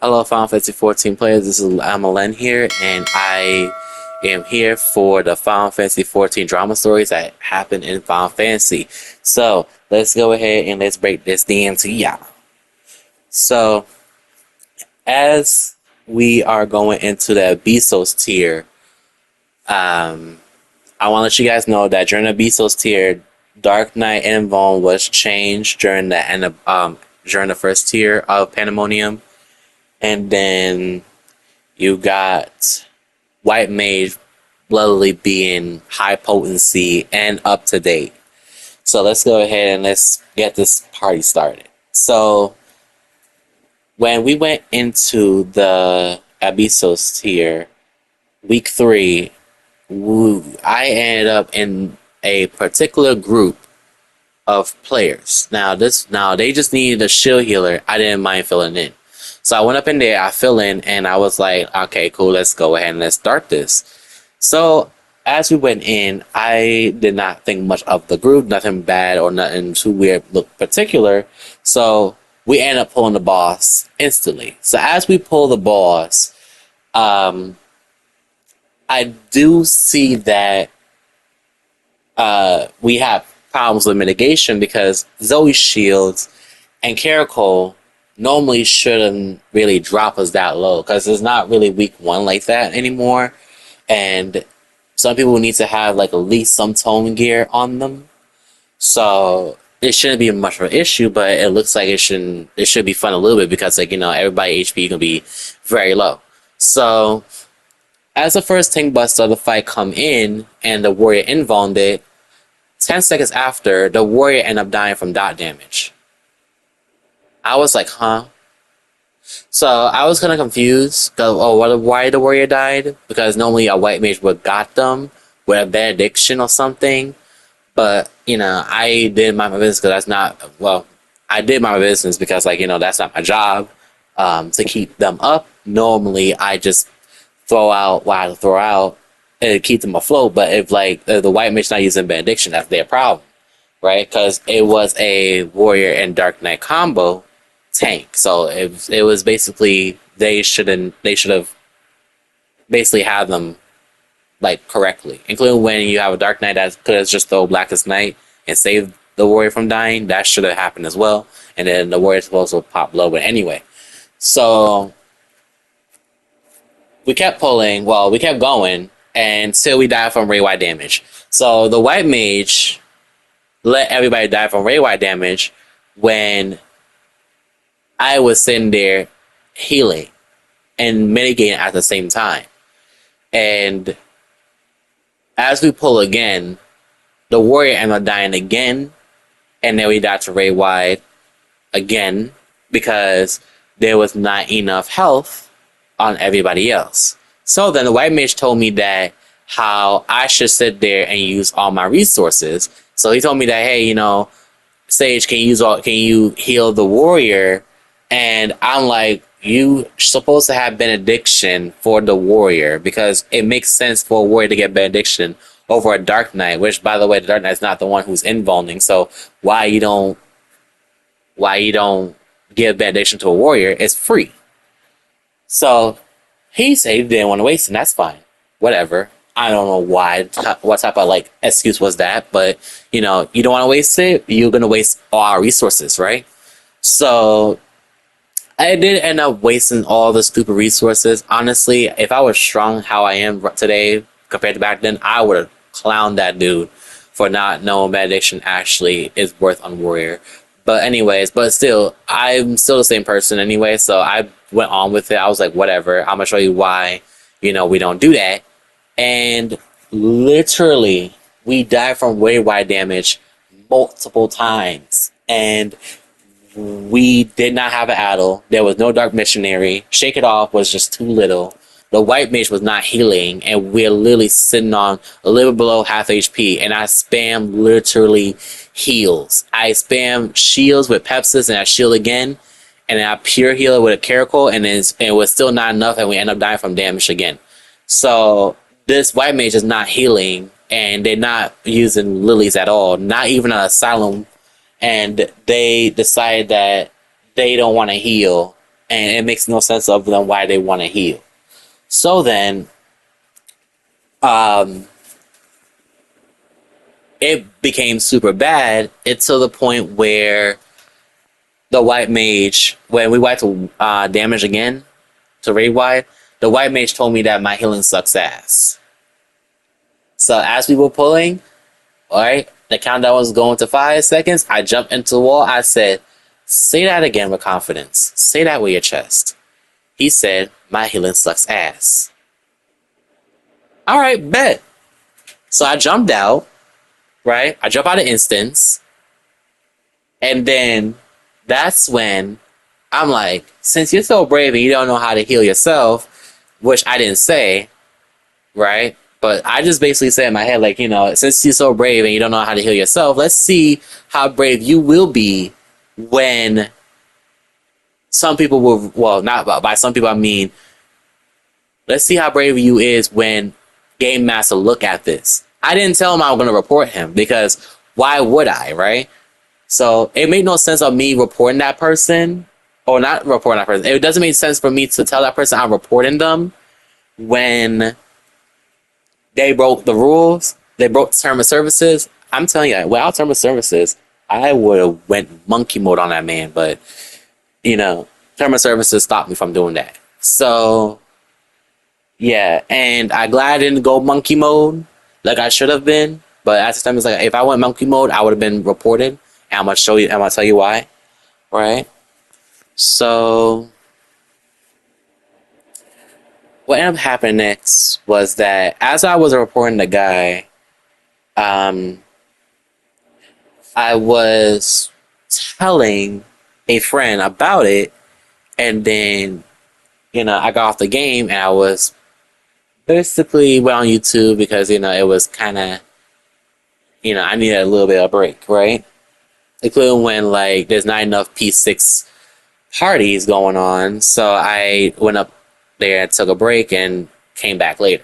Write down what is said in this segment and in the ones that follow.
Hello, Final Fantasy XIV players. This is Len here, and I am here for the Final Fantasy XIV drama stories that happen in Final Fantasy. So let's go ahead and let's break this down to y'all. So as we are going into the Abyssals tier, I want to let you guys know that during the Abyssals tier, Dark Knight Invuln was changed during the end of during the first tier of Pandemonium. And then you got White Mage bloodily being high potency and up to date. So let's go ahead and let's get this party started. So when we went into the Abyssals tier, week 3, I ended up in a particular group of players. Now they just needed a shield healer. I didn't mind filling in. So I went up in there, I fill in, and I was like, okay, cool, let's go ahead and let's start this. So as we went in, I did not think much of the group, nothing bad or nothing too weird look particular. So we ended up pulling the boss instantly. So as we pull the boss, I do see that we have problems with mitigation because Zoe's shields and Caracol normally shouldn't really drop us that low because it's not really week 1 like that anymore, and some people need to have like at least some tone gear on them, so it shouldn't be much of an issue. But it looks like it should be fun a little bit because, like, you know, everybody HP can be very low. So as the first tank buster of the fight come in and the warrior invulned it, 10 seconds after, the warrior ended up dying from dot damage. I was like, huh? So I was kind of confused. Why the warrior died? Because normally a white mage would got them with a benediction or something. But, you know, I did my business because that's not, well, I did my business because, like, you know, that's not my job to keep them up. Normally, I just throw out what I throw out and keep them afloat. But if, like, the white mage not using benediction, that's their problem, right? Because it was a warrior and Dark Knight combo tank, so it was basically they should have basically had them like correctly, including when you have a Dark Knight that could have just throw Blackest Night and save the warrior from dying. That should have happened as well, and then the warrior's supposed to pop low. But anyway, so we kept pulling. Well, we kept going until we died from ray-wide damage. So the white mage let everybody die from ray-wide damage when I was sitting there healing and mitigating at the same time. And as we pull again, the warrior ended up dying again, and then we died to Ray Wide again because there was not enough health on everybody else. So then the white mage told me that how I should sit there and use all my resources. So he told me that, hey, you know, Sage, can you heal the warrior? And I'm like, you supposed to have benediction for the warrior because it makes sense for a warrior to get benediction over a Dark Knight, which, by the way, the Dark Knight's not the one who's invulning. So why you don't give benediction to a warrior? It's free. So he said he didn't want to waste it, and that's fine. Whatever. I don't know what type of like excuse was that, but you know, you don't want to waste it, you're gonna waste all our resources, right? So I did end up wasting all the stupid resources. Honestly, if I was strong how I am today compared to back then, I would have clowned that dude for not knowing benediction actually is worth on warrior. But anyways, but still, I'm still the same person anyway, so I went on with it. I was like, whatever, I'm gonna show you why, you know, we don't do that. And literally, we died from way wide damage multiple times. And we did not have an Addle. There was no Dark Missionary. Shake It Off was just too little. The White Mage was not healing, and we're literally sitting on a little below half HP. And I spam literally heals. I spam shields with Pepsis, and I shield again, and then I pure heal with a Caracol, and it was still not enough, and we end up dying from damage again. So this White Mage is not healing, and they're not using lilies at all. Not even an Asylum. And they decide that they don't want to heal and it makes no sense of them why they want to heal. So then, um, it became super bad. It's to the point where the white mage, when we wiped damage again to raid wide, the white mage told me that my healing sucks ass. So as we were pulling, all right, the countdown was going to 5 seconds. I jumped into the wall. I said, "Say that again with confidence. Say that with your chest." He said, "My healing sucks ass." All right, bet. So I jumped out, right? I jump out of instance. And then that's when I'm like, since you're so brave and you don't know how to heal yourself, which I didn't say, right? But I just basically said in my head, like, since you're so brave and you don't know how to heal yourself, let's see how brave you will be when some people will, well, not by some people, I mean, let's see how brave you is when Game Master look at this. I didn't tell him I was going to report him because why would I, right? So it made no sense of me reporting that person or not reporting that person. It doesn't make sense for me to tell that person I'm reporting them when they broke the rules. They broke the term of services. I'm telling you, without term of services, I would have went monkey mode on that man. But, term of services stopped me from doing that. So, yeah. And I'm glad I didn't go monkey mode like I should have been. But at the time, it's like, if I went monkey mode, I would have been reported. And I'm gonna tell you why, right? So what ended up happening next was that as I was reporting the guy, I was telling a friend about it, and then I got off the game and I was basically went on YouTube because it was kind of I needed a little bit of a break, right? Including when like there's not enough P6 parties going on, so I went up there and took a break and came back later,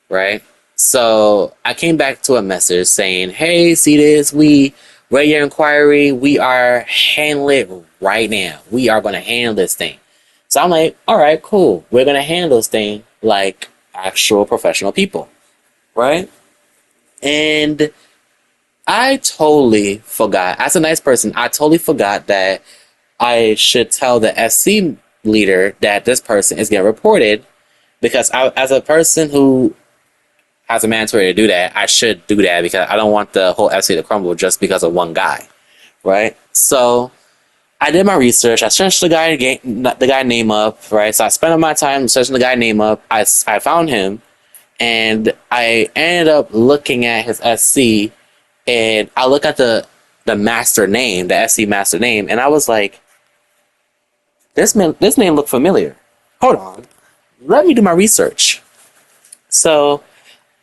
right? So I came back to a message saying, "Hey, see this? We read your inquiry. We are handling it right now. We are going to handle this thing." So I'm like, "All right, cool. We're going to handle this thing like actual professional people, right?" And I totally forgot. As a nice person, I totally forgot that I should tell the SC leader that this person is getting reported because as a person who has a mandatory to do that, I should do that because I don't want the whole FC to crumble just because of one guy, right? So I did my research. I searched the guy name up, right? So I spent my time searching the guy name up. I found him, and I ended up looking at his SC, and I look at the master name, the SC master name, and I was like, this name looked familiar. Hold on. Let me do my research. So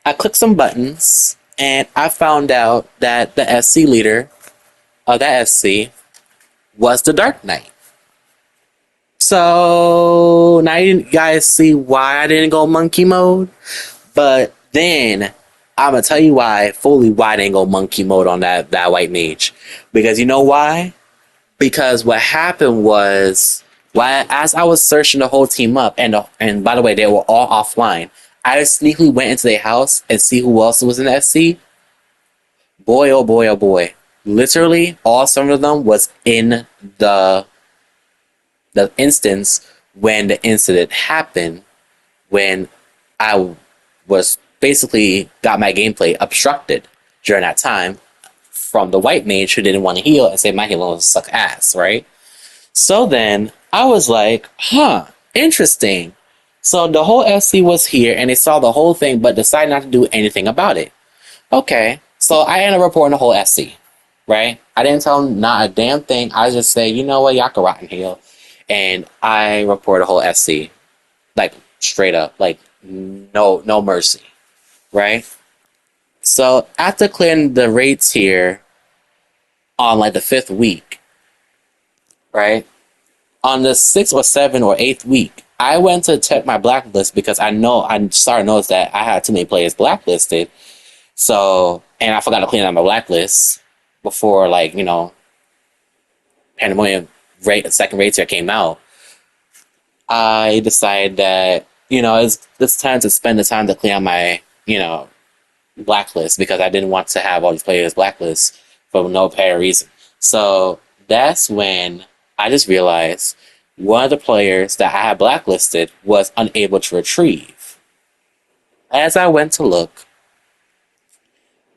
I clicked some buttons and I found out that the SC leader of that SC was the Dark Knight. So now you guys see why I didn't go monkey mode. But then I'm gonna tell you why I didn't go monkey mode on that white mage. Because you know why? Because what happened was, as I was searching the whole team up, and by the way, they were all offline, I sneakily went into their house and see who else was in the SC. Boy, oh boy, oh boy. Literally, all some of them was in the instance when the incident happened, when I was basically got my gameplay obstructed during that time from the white mage who didn't want to heal and say my healing suck ass, right? So then I was like, interesting. So the whole SC was here and they saw the whole thing but decided not to do anything about it. Okay, so I ended up reporting the whole SC, right? I didn't tell them not a damn thing. I just say, you know what, y'all can rot and heal. And I reported the whole SC, like straight up, like no mercy, right? So after clearing the raids here on like the 5th week, right? On the 6th or 7th or 8th week, I went to check my blacklist because I started to notice that I had too many players blacklisted. So, and I forgot to clean out my blacklist before, like, Pandemonium second raid tier came out. I decided that, it's time to spend the time to clear out my, blacklist because I didn't want to have all these players blacklist for no apparent reason. So that's when I just realized one of the players that I had blacklisted was unable to retrieve. As I went to look,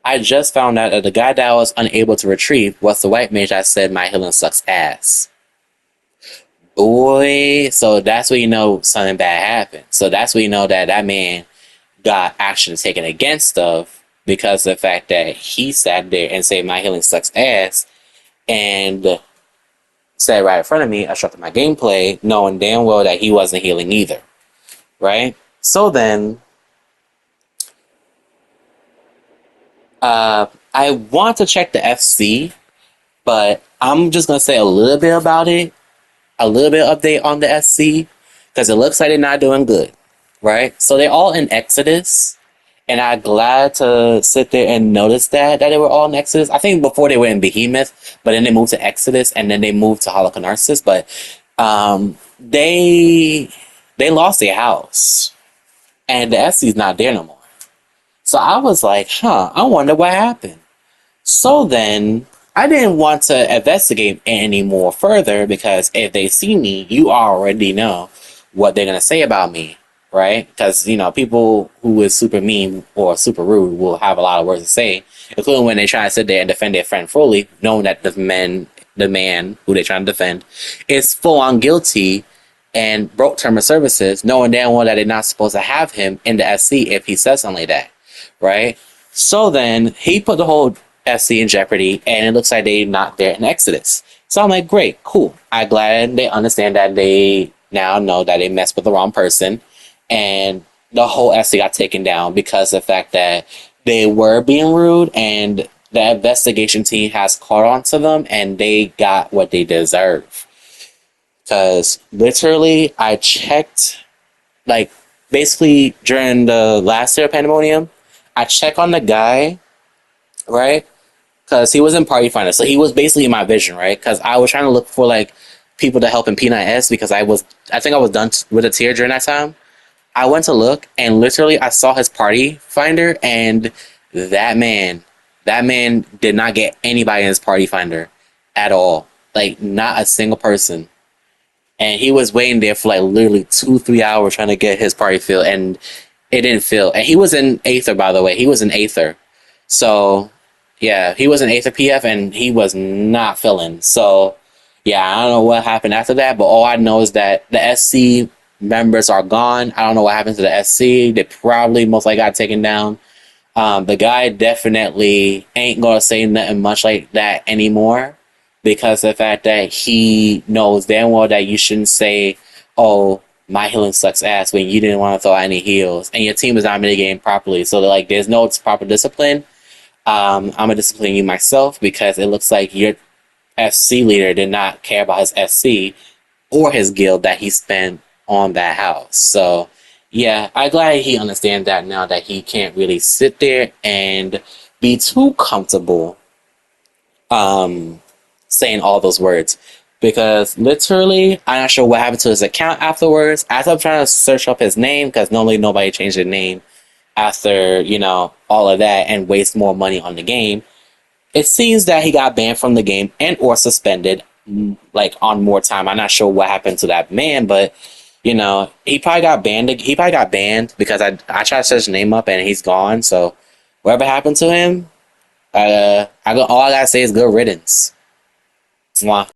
I just found out that the guy that I was unable to retrieve was the white mage that said my healing sucks ass. Boy, so that's when you know something bad happened. So that's when you know that that man got action taken against of because of the fact that he sat there and said my healing sucks ass and said right in front of me, I obstructed my gameplay, knowing damn well that he wasn't healing either. Right? So then I want to check the FC, but I'm just gonna say a little bit about it, a little bit update on the FC, because it looks like they're not doing good. Right? So they're all in Exodus. And I'm glad to sit there and notice that they were all in Exodus. I think before they were in Behemoth, but then they moved to Exodus, and then they moved to Holocanarsis. But they lost their house, and the SC's not there no more. So I was like, I wonder what happened. So then I didn't want to investigate any more further because if they see me, you already know what they're gonna say about me, right? Because people who is super mean or super rude will have a lot of words to say, including when they try to sit there and defend their friend fully, knowing that the man who they're trying to defend, is full on guilty and broke term of services, knowing damn well that they're not supposed to have him in the SC if he says something like that, right? So then he put the whole SC in jeopardy, and it looks like they're not there in Exodus. So I'm like, great, cool. I'm glad they understand that they now know that they messed with the wrong person, and the whole SC got taken down because of the fact that they were being rude, and the investigation team has caught on to them, and they got what they deserve. Because literally, I checked, like, basically during the last year of Pandemonium, I checked on the guy, right? Because he was in Party Finder, so he was basically in my vision, right? Because I was trying to look for like people to help in P9S because I think I was done with a tier during that time. I went to look, and literally I saw his Party Finder, and that man, that man did not get anybody in his Party Finder at all, like not a single person. And he was waiting there for like literally 2-3 hours trying to get his party filled, and it didn't fill. And he was in Aether, by the way. He was in Aether, so yeah, he was in Aether PF, and he was not filling. So yeah, I don't know what happened after that, but all I know is that the SC members are gone. I don't know what happened to the SC. They probably most likely got taken down. The guy definitely ain't gonna say nothing much like that anymore because of the fact that he knows damn well that you shouldn't say, "Oh, my healing sucks ass" when you didn't want to throw out any heals and your team is not mitigating properly. So like, there's no proper discipline. I'm gonna discipline you myself because it looks like your FC leader did not care about his FC or his guild that he spent on that house. So yeah, I'm glad he understands that now that he can't really sit there and be too comfortable saying all those words. Because literally, I'm not sure what happened to his account afterwards. As I'm trying to search up his name, because normally nobody changed their name after, all of that and waste more money on the game. It seems that he got banned from the game and or suspended like on more time. I'm not sure what happened to that man, but he probably got banned. He probably got banned because I tried to search his name up and he's gone. So whatever happened to him, all I gotta say is good riddance. Mwah.